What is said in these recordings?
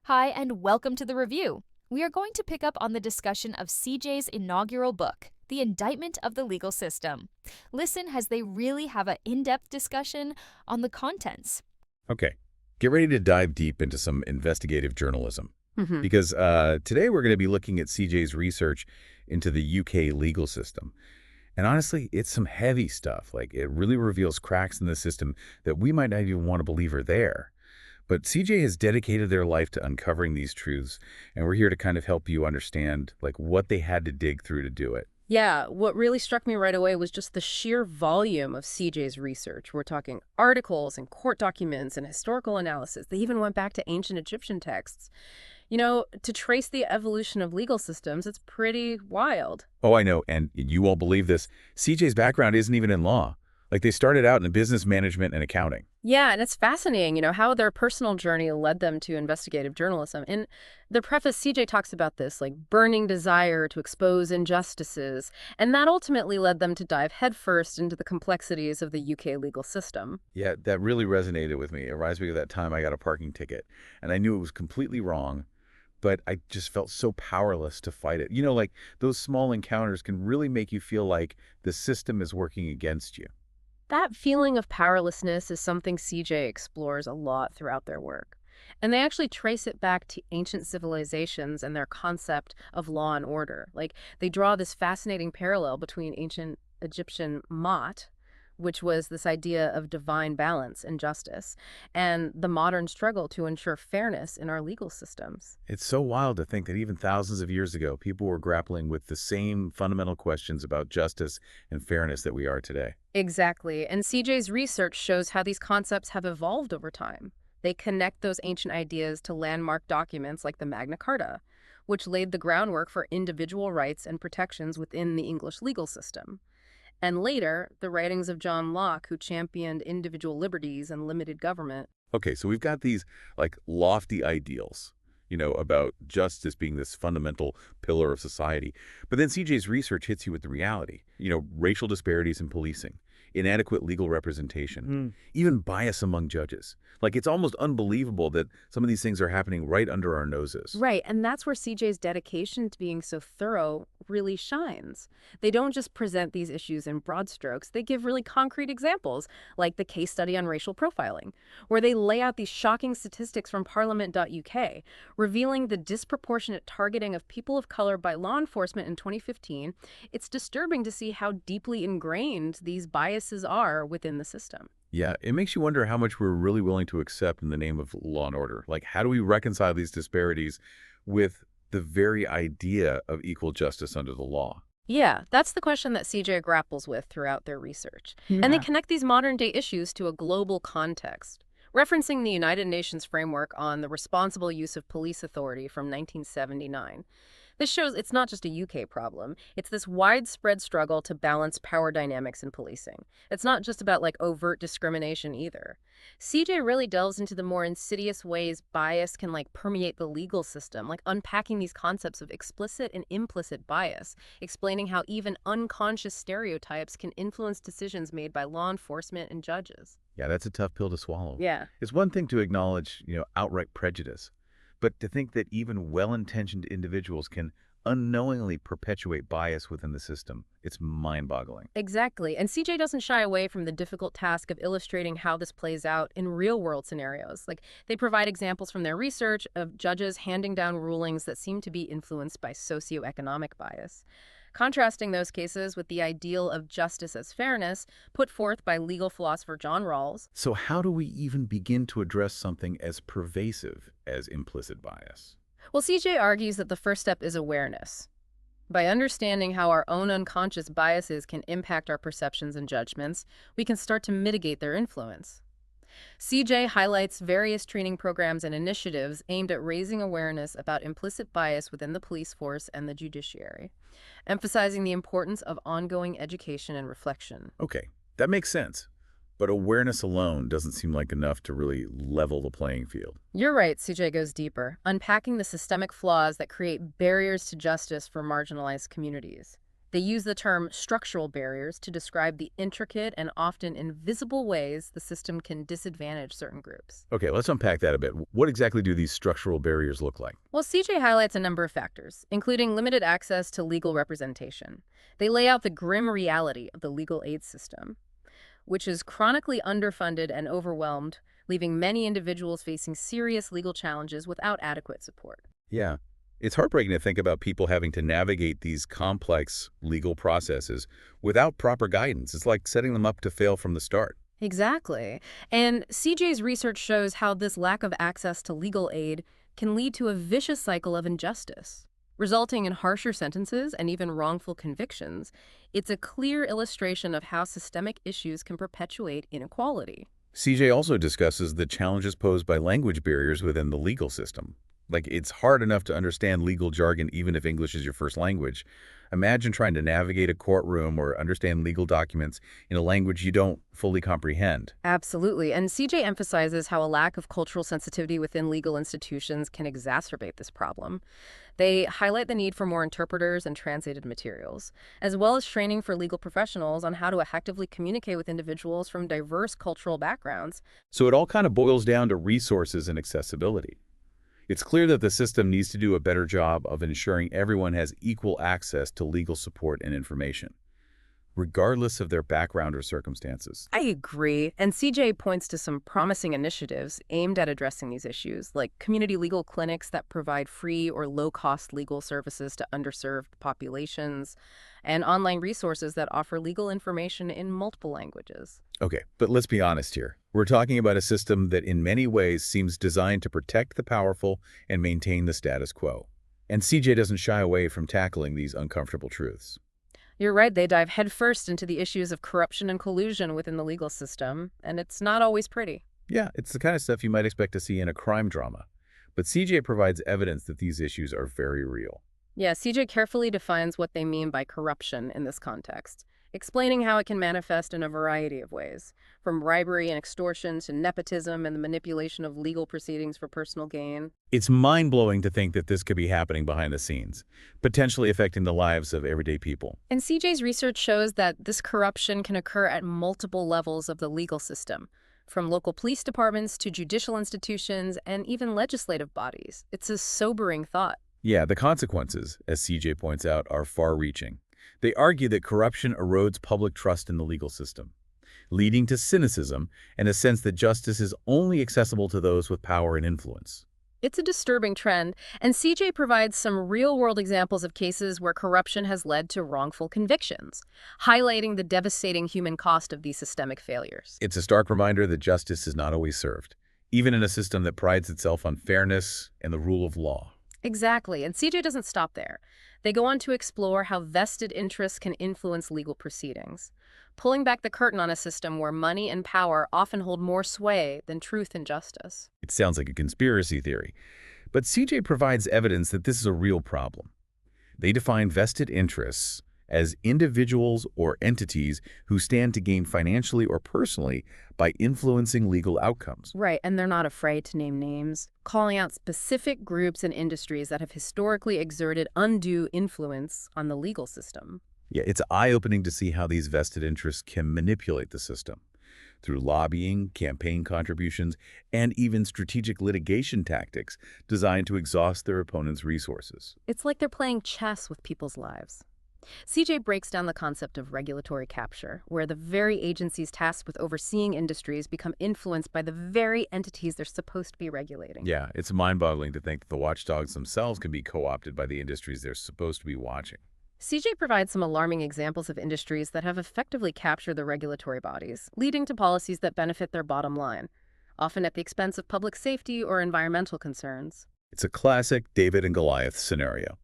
Hi, and welcome to the review. We are going to pick up on the discussion of CJ's inaugural book, The Indictment of the Legal System. Listen as they really have an in-depth discussion on the contents. Okay, get ready to dive deep into some investigative journalism. Hmm. Because today we're going to be looking at CJ's research into the UK legal system. And honestly, it's some heavy stuff. Like, it really reveals cracks in the system that we might not even want to believe are there. But CJ has dedicated their life to uncovering these truths, and we're here to kind of help you understand, like, what they had to dig through to do it. Yeah, what really struck me right away was just the sheer volume of CJ's research. We're talking articles and court documents and historical analysis. They even went back to ancient Egyptian texts. To trace the evolution of legal systems, it's pretty wild. Oh, I know, and you won't believe this. CJ's background isn't even in law. Like, they started out in business management and accounting. Yeah, and it's fascinating, how their personal journey led them to investigative journalism. In the preface, CJ talks about this, like, burning desire to expose injustices, and that ultimately led them to dive headfirst into the complexities of the UK legal system. Yeah, that really resonated with me. It reminds me of that time I got a parking ticket, and I knew it was completely wrong, but I just felt so powerless to fight it. Like, those small encounters can really make you feel like the system is working against you. That feeling of powerlessness is something CJ explores a lot throughout their work. And they actually trace it back to ancient civilizations and their concept of law and order. Like, they draw this fascinating parallel between ancient Egyptian Ma'at, which was this idea of divine balance and justice, and the modern struggle to ensure fairness in our legal systems. It's so wild to think that even thousands of years ago, people were grappling with the same fundamental questions about justice and fairness that we are today. Exactly. And CJ's research shows how these concepts have evolved over time. They connect those ancient ideas to landmark documents like the Magna Carta, which laid the groundwork for individual rights and protections within the English legal system. And later, the writings of John Locke, who championed individual liberties and limited government. Okay, so we've got these, like, lofty ideals, about justice being this fundamental pillar of society. But then CJ's research hits you with the reality. Racial disparities in policing, inadequate legal representation, even bias among judges. Like, it's almost unbelievable that some of these things are happening right under our noses. Right, and that's where CJ's dedication to being so thorough really shines. They don't just present these issues in broad strokes, they give really concrete examples, like the case study on racial profiling, where they lay out these shocking statistics from Parliament.uk, revealing the disproportionate targeting of people of color by law enforcement in 2015. It's disturbing to see how deeply ingrained these biases are within the system. Yeah, it makes you wonder how much we're really willing to accept in the name of law and order. Like, how do we reconcile these disparities with the very idea of equal justice under the law? Yeah, that's the question that CJ grapples with throughout their research. And they connect these modern-day issues to a global context, referencing the United Nations framework on the responsible use of police authority from 1979. This shows it's not just a UK problem. It's this widespread struggle to balance power dynamics in policing. It's not just about, like, overt discrimination either. CJ really delves into the more insidious ways bias can, like, permeate the legal system, like unpacking these concepts of explicit and implicit bias, explaining how even unconscious stereotypes can influence decisions made by law enforcement and judges. Yeah, that's a tough pill to swallow. Yeah. It's one thing to acknowledge, outright prejudice, but to think that even well-intentioned individuals can unknowingly perpetuate bias within the system, it's mind-boggling. Exactly. And CJ doesn't shy away from the difficult task of illustrating how this plays out in real-world scenarios. Like, they provide examples from their research of judges handing down rulings that seem to be influenced by socioeconomic bias, contrasting those cases with the ideal of justice as fairness put forth by legal philosopher John Rawls. So how do we even begin to address something as pervasive as implicit bias? Well, CJ argues that the first step is awareness. By understanding how our own unconscious biases can impact our perceptions and judgments, we can start to mitigate their influence. CJ highlights various training programs and initiatives aimed at raising awareness about implicit bias within the police force and the judiciary, emphasizing the importance of ongoing education and reflection. Okay, that makes sense. But awareness alone doesn't seem like enough to really level the playing field. You're right, CJ goes deeper, unpacking the systemic flaws that create barriers to justice for marginalized communities. They use the term structural barriers to describe the intricate and often invisible ways the system can disadvantage certain groups. Okay, let's unpack that a bit. What exactly do these structural barriers look like? Well, CJ highlights a number of factors, including limited access to legal representation. They lay out the grim reality of the legal aid system, which is chronically underfunded and overwhelmed, leaving many individuals facing serious legal challenges without adequate support. Yeah. It's heartbreaking to think about people having to navigate these complex legal processes without proper guidance. It's like setting them up to fail from the start. Exactly. And CJ's research shows how this lack of access to legal aid can lead to a vicious cycle of injustice, resulting in harsher sentences and even wrongful convictions. It's a clear illustration of how systemic issues can perpetuate inequality. CJ also discusses the challenges posed by language barriers within the legal system. Like, it's hard enough to understand legal jargon even if English is your first language. Imagine trying to navigate a courtroom or understand legal documents in a language you don't fully comprehend. Absolutely. And CJ emphasizes how a lack of cultural sensitivity within legal institutions can exacerbate this problem. They highlight the need for more interpreters and translated materials, as well as training for legal professionals on how to effectively communicate with individuals from diverse cultural backgrounds. So it all kind of boils down to resources and accessibility. It's clear that the system needs to do a better job of ensuring everyone has equal access to legal support and information, regardless of their background or circumstances. I agree. And CJ points to some promising initiatives aimed at addressing these issues, like community legal clinics that provide free or low-cost legal services to underserved populations, and online resources that offer legal information in multiple languages. Okay, but let's be honest here. We're talking about a system that in many ways seems designed to protect the powerful and maintain the status quo. And CJ doesn't shy away from tackling these uncomfortable truths. You're right, they dive headfirst into the issues of corruption and collusion within the legal system, and it's not always pretty. Yeah, it's the kind of stuff you might expect to see in a crime drama. But CJ provides evidence that these issues are very real. Yeah, CJ carefully defines what they mean by corruption in this context, explaining how it can manifest in a variety of ways, from bribery and extortion to nepotism and the manipulation of legal proceedings for personal gain. It's mind-blowing to think that this could be happening behind the scenes, potentially affecting the lives of everyday people. And CJ's research shows that this corruption can occur at multiple levels of the legal system, from local police departments to judicial institutions and even legislative bodies. It's a sobering thought. Yeah, the consequences, as CJ points out, are far-reaching. They argue that corruption erodes public trust in the legal system, leading to cynicism and a sense that justice is only accessible to those with power and influence. It's a disturbing trend, and CJ provides some real-world examples of cases where corruption has led to wrongful convictions, highlighting the devastating human cost of these systemic failures. It's a stark reminder that justice is not always served, even in a system that prides itself on fairness and the rule of law. Exactly, and CJ doesn't stop there. They go on to explore how vested interests can influence legal proceedings, pulling back the curtain on a system where money and power often hold more sway than truth and justice. It sounds like a conspiracy theory, but CJ provides evidence that this is a real problem. They define vested interests as individuals or entities who stand to gain financially or personally by influencing legal outcomes. Right, and they're not afraid to name names, calling out specific groups and industries that have historically exerted undue influence on the legal system. Yeah, it's eye-opening to see how these vested interests can manipulate the system through lobbying, campaign contributions, and even strategic litigation tactics designed to exhaust their opponents' resources. It's like they're playing chess with people's lives. CJ breaks down the concept of regulatory capture, where the very agencies tasked with overseeing industries become influenced by the very entities they're supposed to be regulating. Yeah, it's mind-boggling to think that the watchdogs themselves can be co-opted by the industries they're supposed to be watching. CJ provides some alarming examples of industries that have effectively captured the regulatory bodies, leading to policies that benefit their bottom line, often at the expense of public safety or environmental concerns. It's a classic David and Goliath scenario,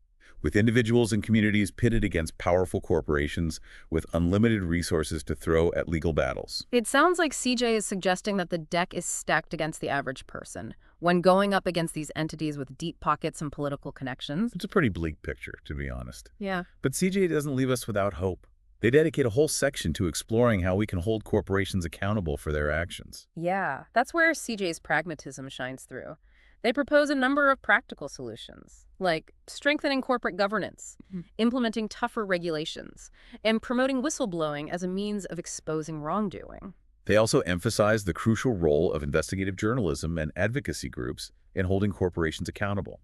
with individuals and communities pitted against powerful corporations with unlimited resources to throw at legal battles. It sounds like CJ is suggesting that the deck is stacked against the average person when going up against these entities with deep pockets and political connections. It's a pretty bleak picture, to be honest. Yeah. But CJ doesn't leave us without hope. They dedicate a whole section to exploring how we can hold corporations accountable for their actions. Yeah, that's where CJ's pragmatism shines through. They propose a number of practical solutions, like strengthening corporate governance, implementing tougher regulations, and promoting whistleblowing as a means of exposing wrongdoing. They also emphasize the crucial role of investigative journalism and advocacy groups in holding corporations accountable.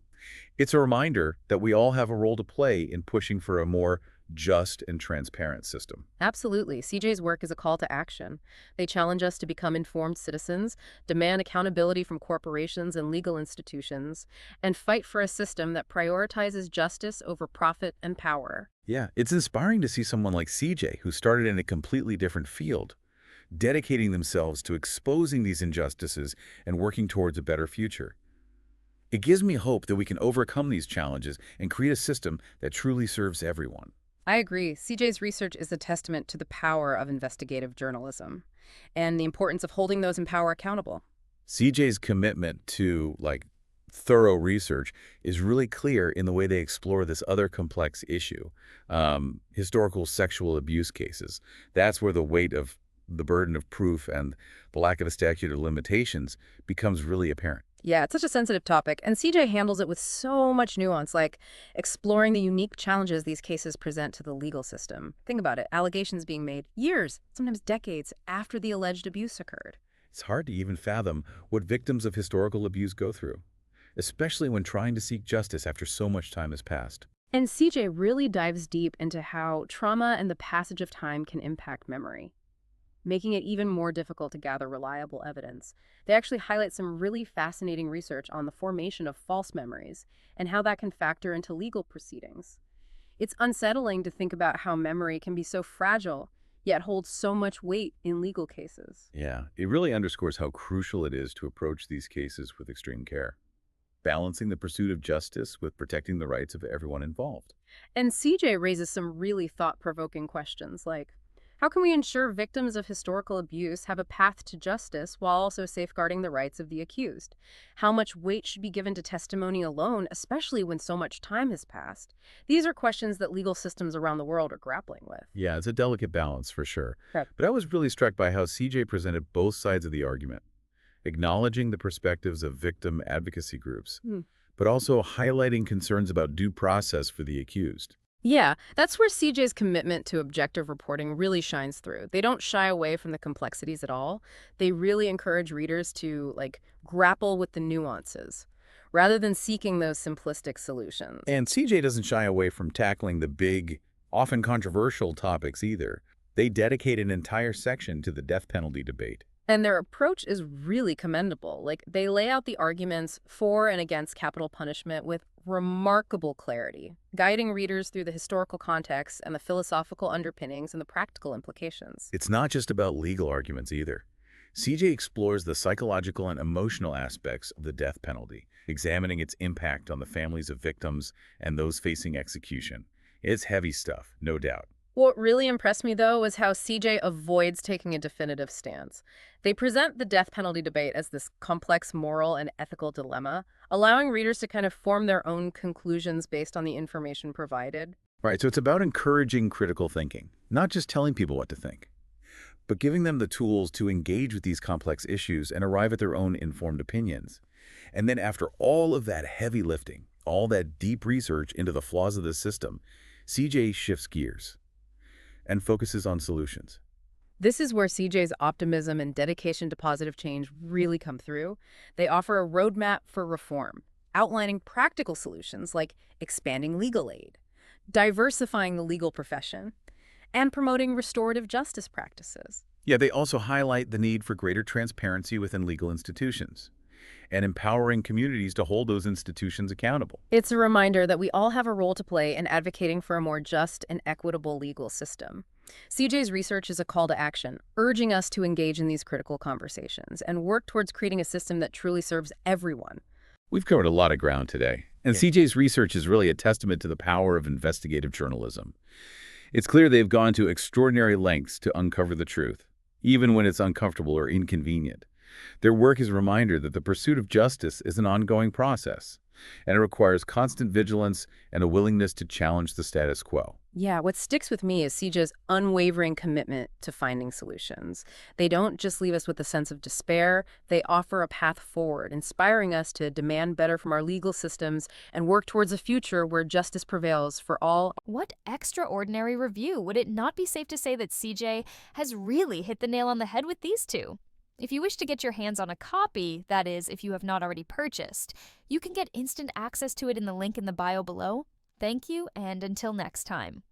It's a reminder that we all have a role to play in pushing for a more just and transparent system. Absolutely. CJ's work is a call to action. They challenge us to become informed citizens, demand accountability from corporations and legal institutions, and fight for a system that prioritizes justice over profit and power. Yeah, it's inspiring to see someone like CJ, who started in a completely different field, dedicating themselves to exposing these injustices and working towards a better future. It gives me hope that we can overcome these challenges and create a system that truly serves everyone. I agree. CJ's research is a testament to the power of investigative journalism and the importance of holding those in power accountable. CJ's commitment to, thorough research is really clear in the way they explore this other complex issue, historical sexual abuse cases. That's where the weight of the burden of proof and the lack of a statute of limitations becomes really apparent. Yeah, it's such a sensitive topic, and CJ handles it with so much nuance, like exploring the unique challenges these cases present to the legal system. Think about it, allegations being made years, sometimes decades, after the alleged abuse occurred. It's hard to even fathom what victims of historical abuse go through, especially when trying to seek justice after so much time has passed. And CJ really dives deep into how trauma and the passage of time can impact memory, making it even more difficult to gather reliable evidence. They actually highlight some really fascinating research on the formation of false memories and how that can factor into legal proceedings. It's unsettling to think about how memory can be so fragile, yet holds so much weight in legal cases. Yeah, it really underscores how crucial it is to approach these cases with extreme care, balancing the pursuit of justice with protecting the rights of everyone involved. And CJ raises some really thought-provoking questions like, how can we ensure victims of historical abuse have a path to justice while also safeguarding the rights of the accused? How much weight should be given to testimony alone, especially when so much time has passed? These are questions that legal systems around the world are grappling with. Yeah, it's a delicate balance for sure. Right. But I was really struck by how CJ presented both sides of the argument, acknowledging the perspectives of victim advocacy groups, but also highlighting concerns about due process for the accused. Yeah, that's where CJ's commitment to objective reporting really shines through. They don't shy away from the complexities at all. They really encourage readers to, grapple with the nuances, rather than seeking those simplistic solutions. And CJ doesn't shy away from tackling the big, often controversial topics either. They dedicate an entire section to the death penalty debate. And their approach is really commendable. They lay out the arguments for and against capital punishment with remarkable clarity, guiding readers through the historical context and the philosophical underpinnings and the practical implications. It's not just about legal arguments either. CJ explores the psychological and emotional aspects of the death penalty, examining its impact on the families of victims and those facing execution. It's heavy stuff, no doubt. What really impressed me, though, was how CJ avoids taking a definitive stance. They present the death penalty debate as this complex moral and ethical dilemma, allowing readers to kind of form their own conclusions based on the information provided. Right, so it's about encouraging critical thinking, not just telling people what to think, but giving them the tools to engage with these complex issues and arrive at their own informed opinions. And then after all of that heavy lifting, all that deep research into the flaws of the system, CJ shifts gears and focuses on solutions. This is where CJ's optimism and dedication to positive change really come through. They offer a roadmap for reform, outlining practical solutions like expanding legal aid, diversifying the legal profession, and promoting restorative justice practices. Yeah, they also highlight the need for greater transparency within legal institutions and empowering communities to hold those institutions accountable. It's a reminder that we all have a role to play in advocating for a more just and equitable legal system. CJ's research is a call to action, urging us to engage in these critical conversations and work towards creating a system that truly serves everyone. We've covered a lot of ground today, and CJ's research is really a testament to the power of investigative journalism. It's clear they've gone to extraordinary lengths to uncover the truth, even when it's uncomfortable or inconvenient. Their work is a reminder that the pursuit of justice is an ongoing process, and it requires constant vigilance and a willingness to challenge the status quo. Yeah, what sticks with me is CJ's unwavering commitment to finding solutions. They don't just leave us with a sense of despair, they offer a path forward, inspiring us to demand better from our legal systems and work towards a future where justice prevails for all. What extraordinary review! Would it not be safe to say that CJ has really hit the nail on the head with these two? If you wish to get your hands on a copy, that is, if you have not already purchased, you can get instant access to it in the link in the bio below. Thank you, and until next time.